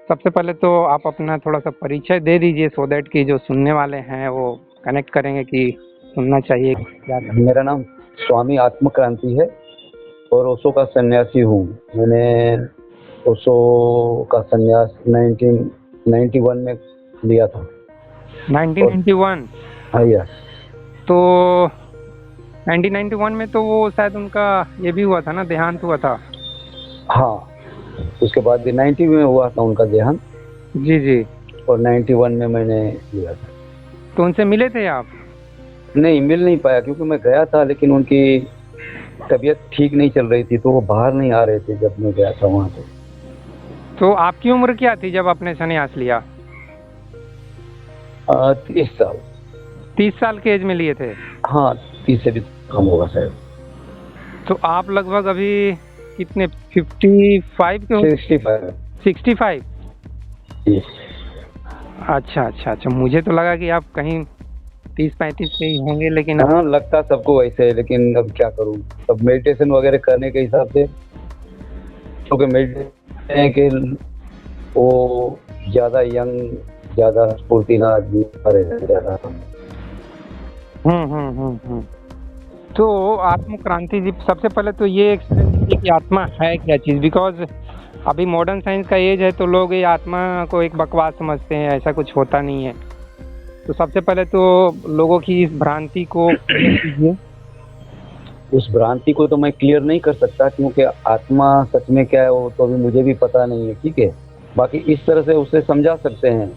सबसे पहले तो आप अपना थोड़ा सा परिचय दे दीजिए सो दैट कि जो सुनने वाले हैं वो कनेक्ट करेंगे कि सुनना चाहिए क्या करना। मेरा नाम स्वामी आत्म क्रांति है और ओशो का सन्यासी हूँ। मैंने ओशो का सन्यास 1991 में लिया था। 1991? हाँ यस। तो 1991 में तो वो शायद उनका ये भी हुआ था ना, देहांत हुआ था। हाँ, उसके बाद भी 90 में हुआ था उनका देहांत। जी जी। और 91 में मैंने लिया था। तो उनसे मिले थे आप? नहीं, मिल नहीं पाया क्योंकि मैं गया था, लेकिन उनकी तबीयत ठीक नहीं चल रही थी तो वो बाहर नहीं आ रहे थे जब मैं गया था वहाँ पे। तो आपकी उम्र क्या थी जब आपने संन्यास लिया? 30 साल। 30 साल के एज में लिए थे? हाँ, 30 से भी कम होगा शायद। तो आप लगभग अभी कितने 55 के हो? 65। 65? जी। अच्छा अच्छा अच्छा, मुझे तो लगा कि आप कहीं 30-35 के ही होंगे, लेकिन हाँ, लगता सबको वैसे है, लेकिन अब क्या करूँ। अब मेडिटेशन वगैरह करने के हिसाब से, क्योंकि मेडिटेशन है कि वो ज़्यादा यंग, ज़्यादा स्फूर्तिला आदमी रहे ज़्यादा। तो आत्म क्रांति जी, सबसे पहले तो ये एक्सप्लेन कीजिए कि आत्मा है क्या चीज़, बिकॉज अभी मॉडर्न साइंस का एज है तो लोग ये आत्मा को एक बकवास समझते हैं, ऐसा कुछ होता नहीं है। तो सबसे पहले तो लोगों की इस भ्रांति को clear कीजिए। उस भ्रांति को तो मैं क्लियर नहीं कर सकता क्योंकि आत्मा सच में क्या है वो तो अभी मुझे भी पता नहीं है, ठीक है। बाकी इस तरह से उसे समझा सकते हैं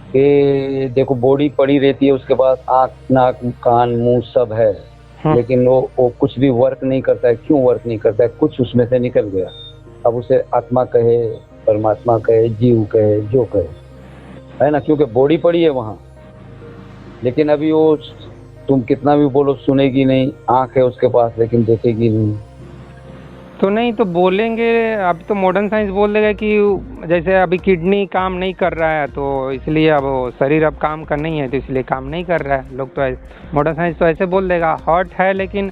कि देखो बॉडी पड़ी रहती है, उसके बाद आँख, नाक, कान, मुंह सब है, लेकिन वो कुछ भी वर्क नहीं करता है। क्यों वर्क नहीं करता है? कुछ उसमें से निकल गया। अब उसे आत्मा कहे, परमात्मा कहे, जीव कहे, जो कहे, है ना, क्योंकि बॉडी पड़ी है वहाँ। लेकिन अभी वो तुम कितना भी बोलो सुनेगी नहीं। आँख है उसके पास लेकिन देखेगी नहीं। तो नहीं तो बोलेंगे, अब तो मॉडर्न साइंस बोल देगा कि जैसे अभी किडनी काम नहीं कर रहा है तो इसलिए अब वो शरीर अब काम का नहीं है तो इसलिए काम नहीं कर रहा है। लोग तो मॉडर्न साइंस तो ऐसे बोल देगा। हार्ट है लेकिन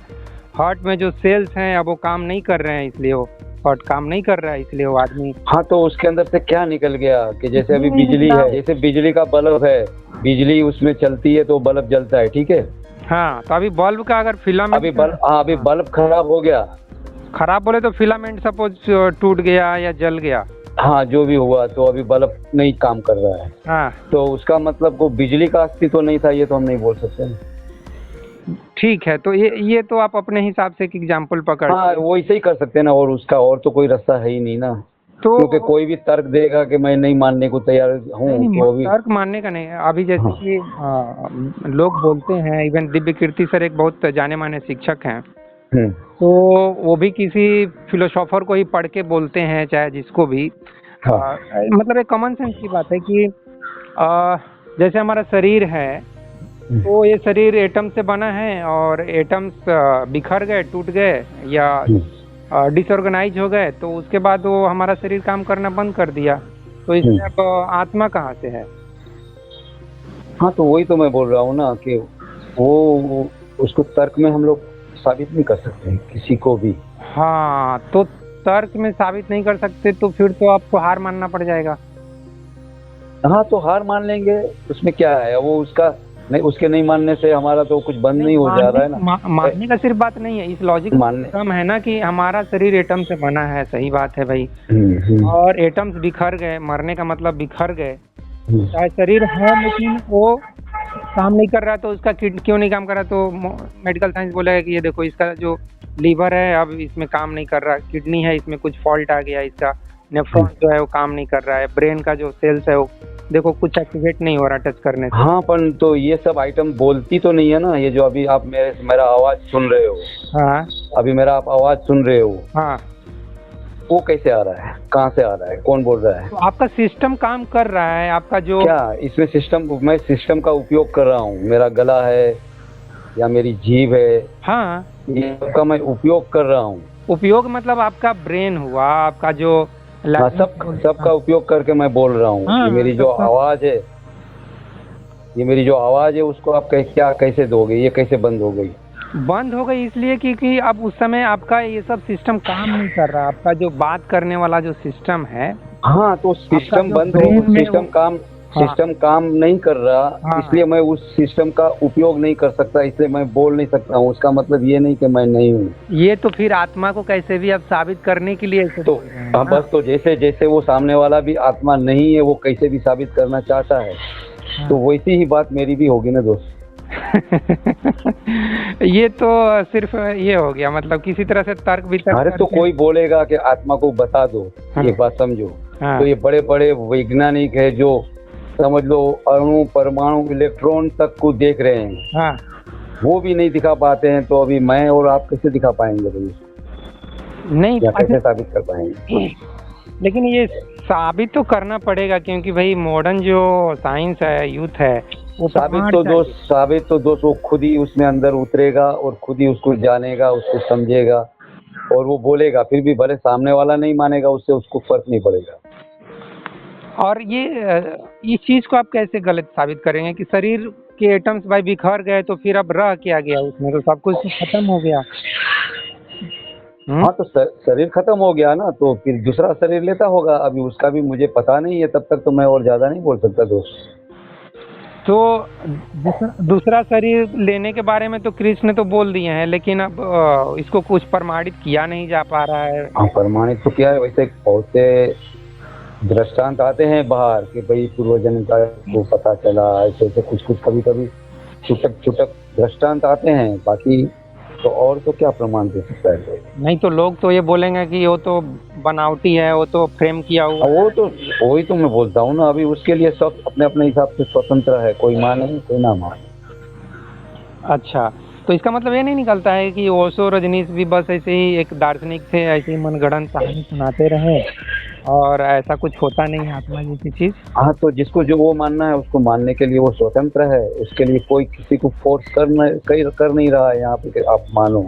हार्ट में जो सेल्स हैं अब वो काम नहीं कर रहे हैं, इसलिए वो हार्ट काम नहीं कर रहा है, इसलिए वो आदमी। हाँ, तो उसके अंदर से क्या निकल गया कि जैसे अभी बिजली है, जैसे बिजली का बल्ब है, बिजली उसमें चलती है तो बल्ब जलता है, ठीक है। हाँ, तो अभी बल्ब का अगर फिलामेंट अभी बल्ब खराब हो गया, खराब बोले तो फिलामेंट सपोज टूट गया या जल गया, हाँ जो भी हुआ, तो अभी बल्ब नहीं काम कर रहा है। हाँ, तो उसका मतलब वो बिजली का अस्तित्व नहीं था, ये तो हम नहीं बोल सकते। ठीक है। तो ये तो आप अपने हिसाब से एक एग्जाम्पल पकड़। हाँ, वो ऐसे ही कर सकते हैं ना, और उसका और तो कोई रास्ता है ही नहीं ना। तो क्योंकि कोई भी तर्क देगा कि मैं नहीं मानने को तैयार हूँ, तो अभी तर्क मानने का नहीं है। अभी जैसे कि लोग बोलते हैं, इवन दिव्य कीर्ति सर एक बहुत जाने माने शिक्षक हैं, तो वो भी किसी फिलोसोफर को ही पढ़ के बोलते हैं, चाहे जिसको भी। मतलब एक कॉमन सेंस की बात है कि जैसे हमारा शरीर है तो ये शरीर एटम से बना है और एटम्स बिखर गए, टूट गए या डिसऑर्गेनाइज हो गए तो उसके बाद वो हमारा शरीर काम करना बंद कर दिया। तो इसमें अब आत्मा कहाँ से है? हाँ, तो वही तो मैं बोल रहा हूँ ना कि वो उसको तर्क में हम लोग साबित नहीं कर सकते किसी को भी। हाँ, तो तर्क में साबित नहीं कर सकते तो फिर तो आपको हार मानना पड़ जाएगा। हाँ, तो हार मान लेंगे, उसमें क्या है। वो उसका नहीं, उसके नहीं मानने से हमारा तो कुछ बंद नहीं हो जा रहा है ना। मानने का सिर्फ बात नहीं है, इस लॉजिक कम है ना कि हमारा शरीर एटम से बना है। सही बात है भाई। और एटम्स बिखर गए, मरने का मतलब बिखर गए। चाहे शरीर है लेकिन वो काम नहीं कर रहा तो उसका क्यों नहीं काम कर रहा, तो मेडिकल साइंस बोलेगा कि ये देखो इसका जो लीवर है अब इसमें काम नहीं कर रहा, किडनी है इसमें कुछ फॉल्ट आ गया, इसका नेफ्रॉन जो है वो काम नहीं कर रहा है, ब्रेन का जो सेल्स है वो देखो कुछ एक्टिवेट नहीं हो रहा टच करने से। हाँ, पर तो ये सब आइटम बोलती तो नहीं है ना। ये जो अभी आप मेरा आवाज सुन रहे हो, हाँ, अभी मेरा आप आवाज सुन रहे हो, हाँ, वो कैसे आ रहा है, कहाँ से आ रहा है, कौन बोल रहा है? तो आपका सिस्टम काम कर रहा है, आपका जो क्या इसमें मैं सिस्टम का उपयोग कर रहा हूँ। मेरा गला है या मेरी जीभ है, हाँ, ये सबका मैं उपयोग कर रहा हूँ। उपयोग मतलब आपका ब्रेन हुआ, आपका जो सबका उपयोग करके मैं बोल रहा हूँ। ये मेरी जो आवाज है उसको आप कैसे दोगे? ये कैसे बंद हो गई? बंद हो गई इसलिए क्योंकि अब उस समय आपका ये सब सिस्टम काम नहीं कर रहा। आपका जो बात करने वाला जो सिस्टम है हाँ, तो सिस्टम जो बंद हो, ब्रेन में सिस्टम काम हाँ सिस्टम काम नहीं कर रहा, हाँ इसलिए मैं उस सिस्टम का उपयोग नहीं कर सकता, इसलिए मैं बोल नहीं सकता हूँ। उसका मतलब ये नहीं कि मैं नहीं हूँ। ये तो फिर आत्मा को कैसे भी आप साबित करने के लिए ऐसे तो बोल रहे हैं ना। बस, तो जैसे जैसे वो सामने वाला भी आत्मा नहीं है, वो कैसे भी साबित करना चाहता है, तो हाँ। वैसी ही बात मेरी भी होगी ना दोस्त। ये तो सिर्फ ये हो गया, मतलब किसी तरह से तर्क वितर्क अरे तो करके। कोई बोलेगा कि आत्मा को बता दो, हाँ ये बात समझो। हाँ तो ये बड़े बड़े वैज्ञानिक है जो समझ लो अणु परमाणु इलेक्ट्रॉन तक को देख रहे हैं, हाँ। वो भी नहीं दिखा पाते हैं, तो अभी मैं और आप कैसे दिखा पाएंगे भाई? नहीं या कैसे अच्छा, साबित कर पाएंगे? लेकिन ये साबित तो करना पड़ेगा, क्योंकि भाई मॉडर्न जो साइंस है, यूथ है, वो प्रमाण चाहिए। साबित तो दोस्त वो खुद ही उसमें अंदर उतरेगा और खुद ही उसको जानेगा, उसको समझेगा और वो बोलेगा। फिर भी भले सामने वाला नहीं मानेगा, उससे उसको फर्क नहीं पड़ेगा। और ये इस चीज को आप कैसे गलत साबित करेंगे कि शरीर के एटम्स भाई बिखर गए तो फिर अब रह क्या गया उसमें, तो सब कुछ खत्म हो गया। हाँ, तो शरीर खत्म हो गया ना, तो फिर दूसरा शरीर लेता होगा। अभी उसका भी मुझे पता नहीं है, तब तक तो मैं और ज्यादा नहीं बोल सकता दोस्त। तो दूसरा शरीर लेने के बारे में तो कृष्ण तो बोल दिए हैं, लेकिन अब इसको कुछ प्रमाणित किया नहीं जा पा रहा है। हाँ, प्रमाणित तो क्या है, वैसे बहुत से दृष्टांत आते हैं बाहर कि भाई पूर्वजन्म का को पता चला, ऐसे ऐसे कुछ कुछ कभी कभी छुटक छुटक दृष्टांत आते हैं। बाकी तो और तो क्या प्रमाण दे सकता है कोई? नहीं तो लोग तो ये बोलेंगे कि वो तो बनावटी है, वो तो फ्रेम किया हुआ। वो तो वही तो मैं बोलता हूँ ना, अभी उसके लिए सब अपने अपने हिसाब से स्वतंत्र है, कोई माने कोई ना माने। अच्छा, तो इसका मतलब ये नहीं निकलता है कि ओशो रजनीश भी बस ऐसे ही एक दार्शनिक थे, ऐसे ही मनगढ़ंत कहानी सुनाते रहे और ऐसा कुछ होता नहीं है आत्मा जैसी चीज? हाँ, तो जिसको जो वो मानना है उसको मानने के लिए वो स्वतंत्र है। उसके लिए कोई किसी को फोर्स कर नहीं रहा है यहाँ पे कि आप मानो।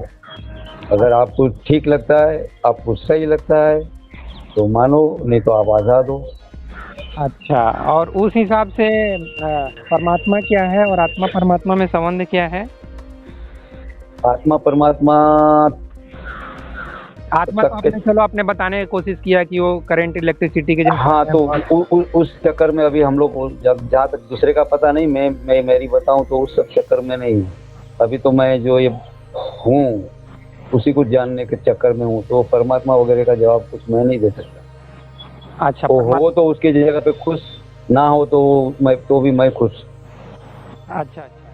अगर आपको ठीक लगता है, आपको सही लगता है तो मानो, नहीं तो आप आज़ाद हो। अच्छा, और उस हिसाब से परमात्मा क्या है और आत्मा परमात्मा में संबंध क्या है? आत्मा परमात्मा आत्मा तो आपने चलो आपने बताने की कोशिश किया कि वो करंट इलेक्ट्रिसिटी के जो। हाँ, तो उस चक्कर में अभी हम लोग जब जहाँ तक दूसरे का पता नहीं, मैं मेरी बताऊं तो उस सब चक्कर में नहीं हूँ। अभी तो मैं जो ये हूँ उसी को जानने के चक्कर में हूँ, तो परमात्मा वगैरह का जवाब कुछ मैं नहीं दे सकता। अच्छा, तो हो तो उसकी जगह पे खुश, ना हो तो मैं खुश। अच्छा अच्छा।